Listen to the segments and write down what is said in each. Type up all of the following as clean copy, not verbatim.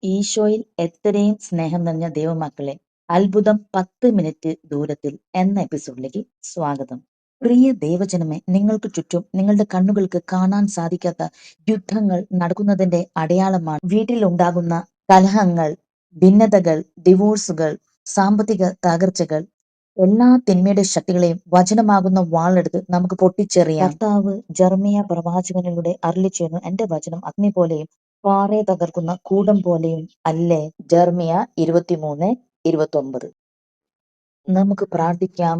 ഈശോയിൽ എത്രയും സ്നേഹം നിറഞ്ഞ ദൈവമക്കളെ, അത്ഭുതം 10 മിനിറ്റ് ദൂരത്തിൽ എന്ന എപ്പിസോഡിലേക്ക് സ്വാഗതം. പ്രിയ ദൈവജനമേ, നിങ്ങൾക്ക് ചുറ്റും നിങ്ങളുടെ കണ്ണുകൾക്ക് കാണാൻ സാധിക്കാത്ത യുദ്ധങ്ങൾ നടക്കുന്നതിന്റെ അടയാളമാണ് വീട്ടിലുണ്ടാകുന്ന കലഹങ്ങൾ, ഭിന്നതകൾ, ഡിവോഴ്സുകൾ, സാമ്പത്തിക തകർച്ചകൾ. എല്ലാ തിന്മയുടെ ശക്തികളെയും വചനമാകുന്ന വാളെടുത്ത് നമുക്ക് പൊട്ടിച്ചെറിയാം. കർത്താവ് ജെറമ്യാ പ്രവാചകനിലൂടെ അരുളിച്ചെയ്യുന്നു, എന്റെ വചനം അഗ്നി പോലെയും പാറയെ തകർക്കുന്ന കൂടം പോലെയും അല്ലേ. ജെറമ്യാ 23:29. നമുക്ക് പ്രാർത്ഥിക്കാം.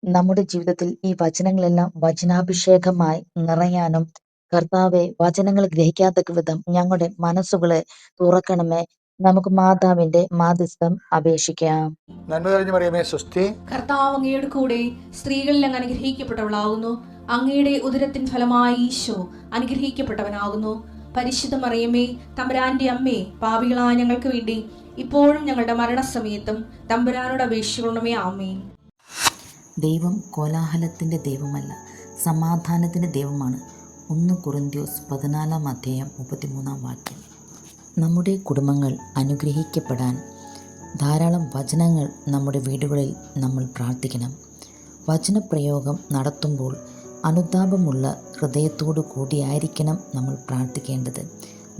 നമ്മുടെ ജീവിതത്തിൽ ഈ വചനങ്ങളെല്ലാം വചനാഭിഷേകമായി നിറയാനും, കർത്താവെ, വചനങ്ങൾ ഗ്രഹിക്കാത്തക്ക വിധം ഞങ്ങളുടെ മനസ്സുകളെ തുറക്കണമേ. നമുക്ക് മാതാവിന്റെ മാധ്യസ്ഥം അപേക്ഷിക്കാം. നന്മ നിറഞ്ഞ മറിയമേ, സ്വസ്തി. കർത്താവ് അങ്ങയുടെ കൂടെ സ്ത്രീകളിൽ അങ്ങ് അനുഗ്രഹിക്കപ്പെട്ടവളാകുന്നു. അങ്ങയുടെ ഉദരത്തിൻ ഫലമായി ഈശോ അനുഗ്രഹിക്കപ്പെട്ടവനാകുന്നു. പരിശുദ്ധ മറിയമേ, തമ്പുരാന്റെ അമ്മേ, പാപികളായ ഞങ്ങൾക്ക് വേണ്ടി ഇപ്പോഴും ഞങ്ങളുടെ മരണസമയത്തും തമ്പുരാനോട് അപേക്ഷിക്കണമേ. ആമേൻ. ദൈവം കോലാഹലത്തിൻ്റെ ദൈവമല്ല, സമാധാനത്തിൻ്റെ ദൈവമാണ്. 1 കൊറിന്ത്യസ് 14:33. നമ്മുടെ കുടുംബങ്ങൾ അനുഗ്രഹിക്കപ്പെടാൻ ധാരാളം വചനങ്ങൾ നമ്മുടെ വീടുകളിൽ നമ്മൾ പ്രാർത്ഥിക്കണം. വചനപ്രയോഗം നടത്തുമ്പോൾ അനുതാപമുള്ള ഹൃദയത്തോടു കൂടിയായിരിക്കണം നമ്മൾ പ്രാർത്ഥിക്കേണ്ടത്.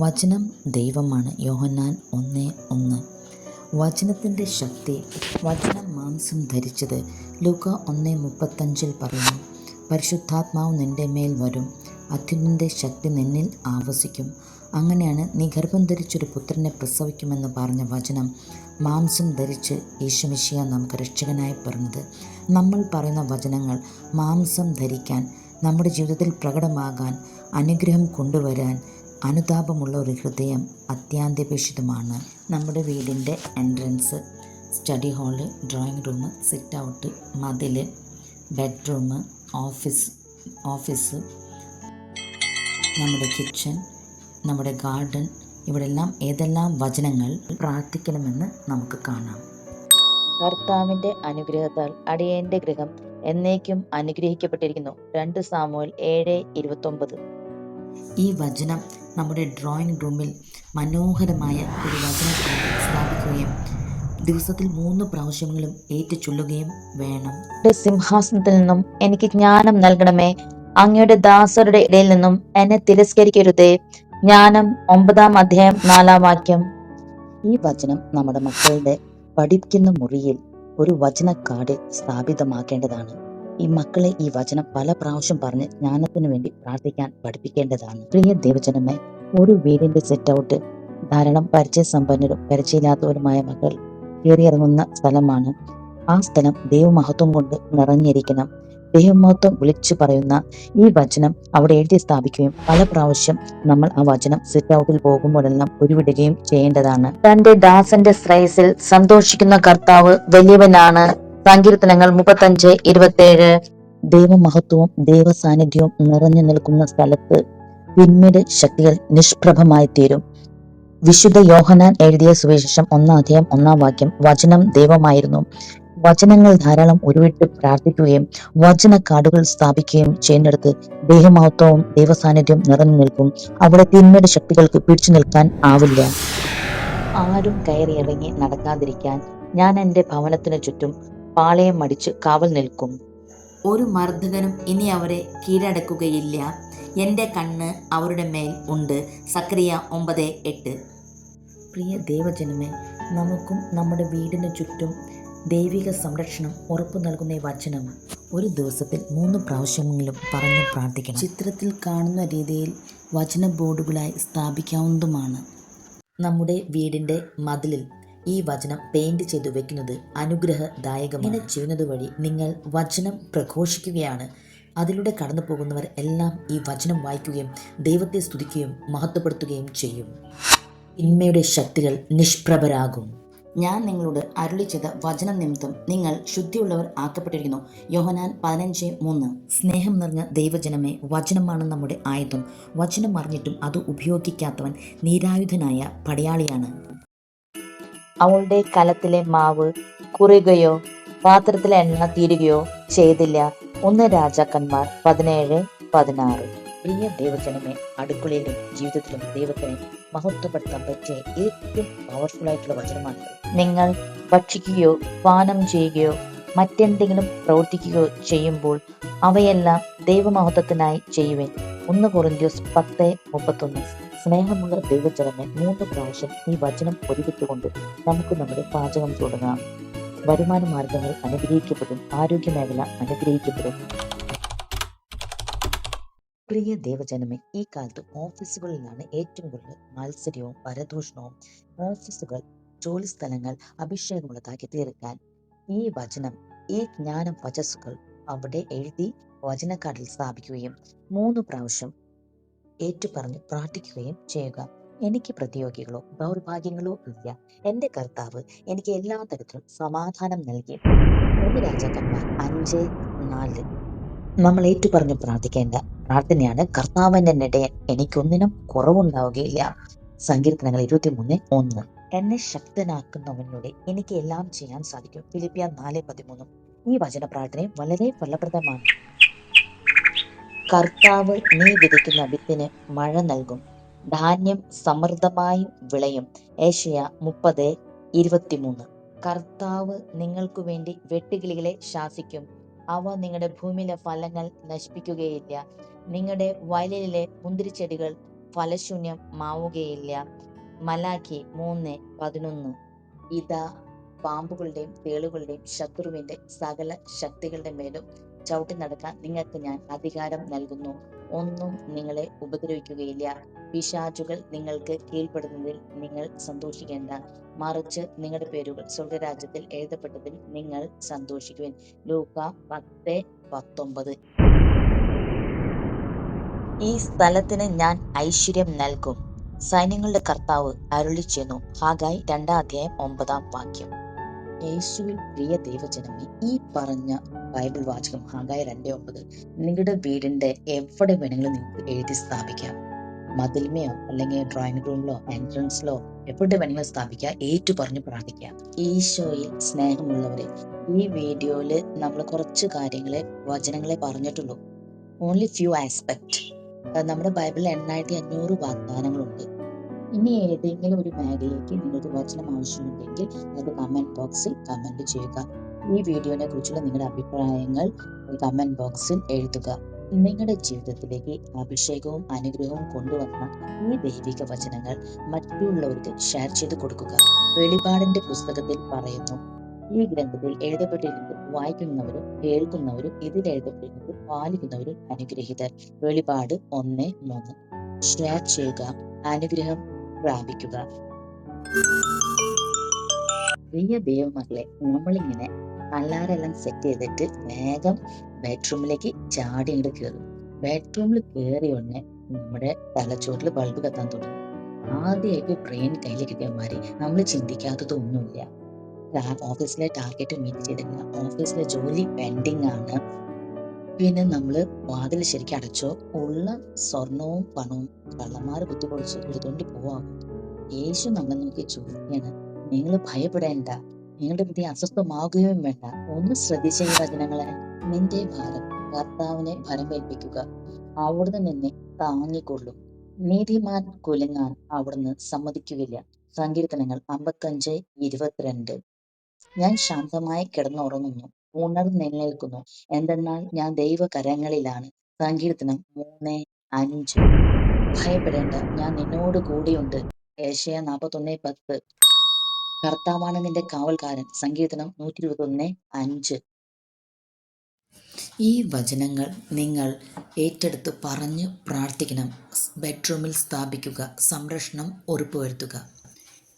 വചനം ദൈവമാണ്. യോഹന്നാൻ 1:1. വചനത്തിൻ്റെ ശക്തി. വചനം മാംസം ധരിച്ചത്. ലൂക്ക 1:35 പറയുന്നു, പരിശുദ്ധാത്മാവ് നിൻ്റെ മേൽ വരും, അത്യുന്നതൻ്റെ ശക്തി നിന്നിൽ ആവസിക്കും. അങ്ങനെയാണ് നീ ഗർഭം ധരിച്ചൊരു പുത്രനെ പ്രസവിക്കുമെന്ന് പറഞ്ഞ വചനം മാംസം ധരിച്ച് യേശുമിശിഹാ നമുക്ക് രക്ഷകനായി പറഞ്ഞത്. നമ്മൾ പറയുന്ന വചനങ്ങൾ മാംസം ധരിക്കാൻ, നമ്മുടെ ജീവിതത്തിൽ പ്രകടമാകാൻ, അനുഗ്രഹം കൊണ്ടുവരാൻ അനുതാപമുള്ള ഒരു ഹൃദയം അത്യാന്താപേക്ഷിതമാണ്. നമ്മുടെ വീടിൻ്റെ entrance, study hall, drawing room, sit out, മതിൽ, ബെഡ്റൂം, ഓഫീസ്, നമ്മുടെ കിച്ചൺ, നമ്മുടെ ഗാർഡൻ, ഇവിടെല്ലാം ഏതെല്ലാം വചനങ്ങൾ പ്രാർത്ഥിക്കണമെന്ന് നമുക്ക് കാണാം. കർത്താവിന്റെ അനുഗ്രഹത്താൽ അടിയന്റെ ഗൃഹം എന്നേക്കും അനുഗ്രഹിക്കപ്പെട്ടിരിക്കുന്നു. 2 സാമുവേൽ 7:29. ഈ വചനം നമ്മുടെ ഡ്രോയിങ് റൂമിൽ മനോഹരമായ ഒരു വചനം സ്ഥാപിക്കുകയും ദിവസത്തിൽ 3 പ്രാവശ്യങ്ങളും ഏറ്റുചൊല്ലുകയും വേണം. സിംഹാസനത്തിൽ നിന്നും എനിക്ക് ജ്ഞാനം നൽകണമേ, അങ്ങയുടെ ദാസരുടെ ഇടയിൽ നിന്നും എന്നെ തിരസ്കരിക്കരുതേ. ജ്ഞാനം 9:4. ഈ വചനം നമ്മുടെ മക്കളുടെ പഠിക്കുന്ന മുറിയിൽ ഒരു വചനക്കാട് സ്ഥാപിതമാക്കേണ്ടതാണ്. ഈ മക്കളെ ഈ വചനം പല പ്രാവശ്യം പറഞ്ഞ് ജ്ഞാനത്തിന് വേണ്ടി പ്രാർത്ഥിക്കാൻ പഠിപ്പിക്കേണ്ടതാണ്. പ്രിയ ദൈവജനമേ, ഒരു വീടിന്റെ സെറ്റ് ഔട്ട് ധാരാളം പരിചയസമ്പന്നരും പരിചയമില്ലാത്തവരുമായ മക്കൾ കയറിയിറങ്ങുന്ന സ്ഥലമാണ്. ആ സ്ഥലം ദൈവമഹത്വം കൊണ്ട് നിറഞ്ഞിരിക്കണം. ദൈവമഹത്വം വിളിച്ചു പറയുന്ന ഈ വചനം അവിടെ എഴുതി സ്ഥാപിക്കുകയും പല പ്രാവശ്യം നമ്മൾ ആ വചനം സിറ്റ് ഔട്ടിൽ പോകുമ്പോഴെല്ലാം ഉരുവിടുകയും ചെയ്യേണ്ടതാണ്. തന്റെ ദാസന്റെ ശ്രേയസിൽ സന്തോഷിക്കുന്ന കർത്താവ് വലിയവനാണ്. സങ്കീർത്തനങ്ങൾ 35:27. ദൈവമഹത്വവും ദൈവസാന്നിധ്യവും നിറഞ്ഞു നിൽക്കുന്ന സ്ഥലത്ത് തിന്മയുടെ ശക്തികൾ നിഷ്പ്രഭമായി തീരും. വിശുദ്ധ യോഹന്നാൻ എഴുതിയ സുവിശേഷം 1:1. വചനം ദൈവമായിരുന്നു. വചനങ്ങൾ ധാരാളം ഉരുവിട്ട് പ്രാർത്ഥിക്കുകയും വചനക്കാടുകൾ സ്ഥാപിക്കുകയും ചെയ്യുന്നിടത്ത് ദൈവമഹത്വവും ദൈവസാന്നിധ്യവും നിറഞ്ഞു നിൽക്കും. അവിടെ തിന്മയുടെ ശക്തികൾക്ക് പിടിച്ചു നിൽക്കാൻ ആവില്ല. ആരും കയറി ഇറങ്ങി നടക്കാതിരിക്കാൻ ഞാൻ എൻ്റെ ഭവനത്തിന് ചുറ്റും പാളയം അടിച്ച് കാവൽ നിൽക്കും. ഒരു മർദ്ദകനും ഇനി അവരെ കീഴടക്കുകയില്ല. എൻ്റെ കണ്ണ് അവരുടെ മേൽ ഉണ്ട്. സക്കറിയ 9:8. പ്രിയ ദൈവജനമേ, നമുക്കും നമ്മുടെ വീടിന് ചുറ്റും ദൈവിക സംരക്ഷണം ഉറപ്പു നൽകുന്ന ഈ വചനം ഒരു ദിവസത്തിൽ 3 പ്രാവശ്യമെങ്കിലും പറഞ്ഞു പ്രാർത്ഥിക്കണം. ചിത്രത്തിൽ കാണുന്ന രീതിയിൽ വചന ബോർഡുകളായി സ്ഥാപിക്കാവുന്നതുമാണ്. നമ്മുടെ വീടിൻ്റെ മതിലിൽ ഈ വചനം പെയിന്റ് ചെയ്തു വെക്കുന്നത് അനുഗ്രഹദായകമാണ്. ഇങ്ങനെ ചെയ്യുന്നത് വഴി നിങ്ങൾ വചനം പ്രഘോഷിക്കുകയാണ്. അതിലൂടെ കടന്നു പോകുന്നവർ എല്ലാം ഈ വചനം വായിക്കുകയും ദൈവത്തെ സ്തുതിക്കുകയും മഹത്വപ്പെടുത്തുകയും ചെയ്യും. തിന്മയുടെ ശക്തികൾ നിഷ്പ്രഭരാകും. ഞാൻ നിങ്ങളോട് അരുളി ചെയ്ത വചനം നിമിത്തം നിങ്ങൾ ശുദ്ധിയുള്ളവർ ആക്കപ്പെട്ടിരിക്കുന്നു. യോഹന്നാൻ 15:3. സ്നേഹം നിറഞ്ഞ ദൈവജനമേ, വചനമാണ് നമ്മുടെ ആയുധം. വചനം അറിഞ്ഞിട്ടും അത് ഉപയോഗിക്കാത്തവൻ നിരായുധനായ പടയാളിയാണ്. അവളുടെ കലത്തിലെ മാവ് കുറുകയോ പാത്രത്തിലെ എണ്ണ തീരുകയോ ചെയ്തില്ല. 1 രാജാക്കന്മാർ 17:16. പ്രിയ ദൈവജനമേ, അടുക്കളയിലും ജീവിതത്തിലും ദൈവത്തിനെ മഹത്വപ്പെടുത്താൻ പറ്റിയ ഏറ്റവും പവർഫുൾ ആയിട്ടുള്ള വചനമാണ്. നിങ്ങൾ ഭക്ഷിക്കുകയോ പാനം ചെയ്യുകയോ മറ്റെന്തെങ്കിലും പ്രവർത്തിക്കുകയോ ചെയ്യുമ്പോൾ അവയെല്ലാം ദൈവമഹത്വത്തിനായി ചെയ്യുവേൻ. 1 കൊറിന്ത്യസ് 10:31. സ്നേഹമുള്ള ദൈവജനമേ, 3 പ്രാവശ്യം ഈ വചനം ഒരുമിച്ചുകൊണ്ട് നമുക്ക് നമ്മുടെ പാചകം തുടങ്ങാം. വരുമാന മാർഗങ്ങൾ അനുഗ്രഹിക്കപ്പെടും. ആരോഗ്യ മേഖല അനുഗ്രഹിക്കപ്പെടും. പ്രിയ ദൈവജനമേ, ഈ കാലത്ത് ഓഫീസുകളിലാണ് ഏറ്റവും കൂടുതൽ മത്സരവും പരദൂഷണവും. ഓഫീസുകൾ, ജോലി സ്ഥലങ്ങൾ അഭിഷേകമുള്ളതാക്കി തീർക്കാൻ ഈ വചനം, ഈ ജ്ഞാനം വചസ്സുകൾ അവിടെ എഴുതി വചനക്കാട്ടിൽ സ്ഥാപിക്കുകയും 3 പ്രാവശ്യം ഏറ്റുപറഞ്ഞ് പ്രാർത്ഥിക്കുകയും ചെയ്യുക. എനിക്ക് പ്രതിയോഗികളോ ദൗർഭാഗ്യങ്ങളോ ഇല്ല. എൻ്റെ കർത്താവ് എനിക്ക് എല്ലാ തരത്തിലും സമാധാനം നൽകി. 1 രാജാക്കന്മാർ 5:4. നമ്മൾ ഏറ്റുപറഞ്ഞ് പ്രാർത്ഥിക്കേണ്ട പ്രാർത്ഥനയാണ്, കർത്താവിൻ്റെ നെടയൻ, എനിക്കൊന്നിനും കുറവുണ്ടാവുകയില്ല. സങ്കീർത്തനങ്ങൾ 23:1. എന്നെ ശക്തനാക്കുന്നവനോട് എനിക്ക് എല്ലാം ചെയ്യാൻ സാധിക്കും. ഫിലിപ്പിയർ 4:13. ഈ വചന പ്രാർത്ഥന വളരെ ഫലപ്രദമാണ്. കർത്താവ് നീ വിതയ്ക്കുന്ന വിത്തിന് മഴ നൽകും, ധാന്യം സമൃദ്ധമായി വിളയും. ഏശയ്യ 30:23. കർത്താവ് നിങ്ങൾക്ക് വേണ്ടി വെട്ടുകിളികളെ ശാസിക്കും, അവ നിങ്ങളുടെ ഭൂമിയിലെ ഫലങ്ങൾ നശിപ്പിക്കുകയില്ല. നിങ്ങളുടെ വയലിലെ മുന്തിരിച്ചെടികൾ ഫലശൂന്യമാവുകയില്ല. മലാക്കി 3:11. ഇതാ, പാമ്പുകളുടെയും തേളുകളുടെയും ശത്രുവിന്റെ സകല ശക്തികളുടെ മേലും ചവിട്ടി നടക്കാൻ നിങ്ങൾക്ക് ഞാൻ അധികാരം നൽകുന്നു. ഒന്നും നിങ്ങളെ ഉപദ്രവിക്കുകയില്ല. പിശാചുകൾ നിങ്ങൾക്ക് കീഴ്പ്പെടുന്നതിൽ നിങ്ങൾ സന്തോഷിക്കേണ്ട, മറിച്ച് നിങ്ങളുടെ പേരുകൾ സ്വർഗരാജ്യത്തിൽ എഴുതപ്പെട്ടതിൽ നിങ്ങൾ സന്തോഷിക്കുവിൻ. ലൂക്ക 10:19. ഈ സ്ഥലത്തിന് ഞാൻ ഐശ്വര്യം നൽകും, സൈന്യങ്ങളുടെ കർത്താവ് അരുളിച്ചെന്നു. ഹാഗായി 2:9. യേശുവിൽ പ്രിയ ദൈവജനമേ, ഈ പറഞ്ഞ ബൈബിൾ വാചകം ഹാഗായി 2:9 നിങ്ങളുടെ വീടിന്റെ എവിടെ വേണമെങ്കിലും നിങ്ങൾക്ക് എഴുതി സ്ഥാപിക്കാം. മതിൽമയോ അല്ലെങ്കിൽ ഡ്രോയിങ് റൂമിലോ എൻട്രൻസിലോ എവിടെ വേണമെങ്കിലും സ്ഥാപിക്കുക. ഏറ്റു പറഞ്ഞു പ്രാർത്ഥിക്കുക. ഈശോയിൽ സ്നേഹമുള്ളവരെ, ഈ വീഡിയോയിൽ നമ്മൾ കുറച്ച് കാര്യങ്ങളെ വചനങ്ങളെ പറഞ്ഞിട്ടുള്ളൂ. Only few aspect. നമ്മുടെ ബൈബിളിൽ 8500 വാഗ്ദാനങ്ങളുണ്ട്. ഇനി ഏതെങ്കിലും ഒരു മേഖലയ്ക്ക് നിങ്ങൾക്ക് വചനം ആവശ്യമുണ്ടെങ്കിൽ അത് കമന്റ് ബോക്സിൽ കമന്റ് ചെയ്യുക. ഈ വീഡിയോനെ കുറിച്ചുള്ള നിങ്ങളുടെ അഭിപ്രായങ്ങൾ കമന്റ് ബോക്സിൽ എഴുതുക. നിങ്ങളുടെ ജീവിതത്തിലേക്ക് അഭിഷേകവും അനുഗ്രഹവും കൊണ്ടുവന്ന ഈ ദൈവിക വചനങ്ങൾ മറ്റുള്ളവർക്ക് ഷെയർ ചെയ്ത് കൊടുക്കുക. വെളിപാടിന്റെ പുസ്തകത്തിൽ പറയുന്നു, ഈ ഗ്രന്ഥത്തിൽ എഴുതപ്പെട്ടിരുന്നത് വായിക്കുന്നവരും കേൾക്കുന്നവരും ഇതിൽ എഴുതപ്പെട്ടിരുന്നത് പാലിക്കുന്നവരും അനുഗ്രഹീതർ. വെളിപാട് 1:3. ഷെയർ ചെയ്യുക, അനുഗ്രഹം പ്രാപിക്കുക. പ്രിയ ദൈവമക്കളെ, നമ്മളിങ്ങനെ അലാറെല്ലാം സെറ്റ് ചെയ്തിട്ട് വേഗം ബെഡ്റൂമിലേക്ക് ചാടി അങ്ങോട്ട് കയറും. ബെഡ്റൂമിൽ കയറിയ ഉടനെ നമ്മുടെ തലച്ചോറിൽ ബൾബ് കത്താൻ തുടങ്ങും. ആദ്യമായിട്ട് ബ്രെയിൻ കയ്യിൽ കിട്ടിയ മാതിരി നമ്മൾ ചിന്തിക്കാത്തതൊന്നുമില്ല. ഓഫീസിലെ ടാർഗറ്റ് മീറ്റ് ചെയ്തില്ല, ഓഫീസിലെ ജോലി പെൻഡിങ് ആണ്. പിന്നെ നമ്മള് വാതിൽ ശരിക്കും അടച്ചോ, ഉള്ള സ്വർണവും പണവും കള്ളന്മാർ കുത്തിപ്പൊളിച്ച് എടുത്തുകൊണ്ട് പോവാം. യേശു നമ്മളെ നോക്കി ചോദിക്കാണ്, നിങ്ങൾ ഭയപ്പെടേണ്ട, നിങ്ങളുടെ ബുദ്ധി അസ്വസ്ഥമാകുകയും വേണ്ട. ഒന്ന് ശ്രദ്ധിച്ച ഈ വചനങ്ങളെ, നിന്റെ ഭാരം കർത്താവിനെ ഭരമേൽപ്പിക്കുക, അവിടുന്ന് നിന്നെ താങ്ങിക്കൊള്ളും. നീതിമാൻ കുലുങ്ങാൻ അവിടുന്ന് സമ്മതിക്കുകയില്ല. സങ്കീർത്തനങ്ങൾ 55:22. ഞാൻ ശാന്തമായി കിടന്നുറങ്ങുന്നു, ഉണർന്നെഴുന്നേൽക്കുന്നു, എന്തെന്നാൽ ഞാൻ ദൈവകരങ്ങളിലാണ്. സങ്കീർത്തനം 3:5. ഭയപ്പെടേണ്ട, ഞാൻ നിന്നോട് കൂടിയുണ്ട്. ഏശയ്യ 41:10. കർത്താവാണ് നിന്റെ കാവൽക്കാരൻ. സങ്കീർത്തനം 121:5. ഈ വചനങ്ങൾ നിങ്ങൾ ഏറ്റെടുത്ത് പറഞ്ഞ് പ്രാർത്ഥിക്കണം. ബെഡ്റൂമിൽ സ്ഥാപിക്കുക. സംരക്ഷണം ഉറപ്പുവരുത്തുക.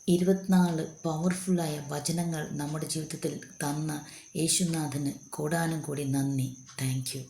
24 പവർഫുള്ളായ വചനങ്ങൾ നമ്മുടെ ജീവിതത്തിൽ തന്ന യേശുനാഥന് കോടാനും കോടി നന്ദി. Thank you.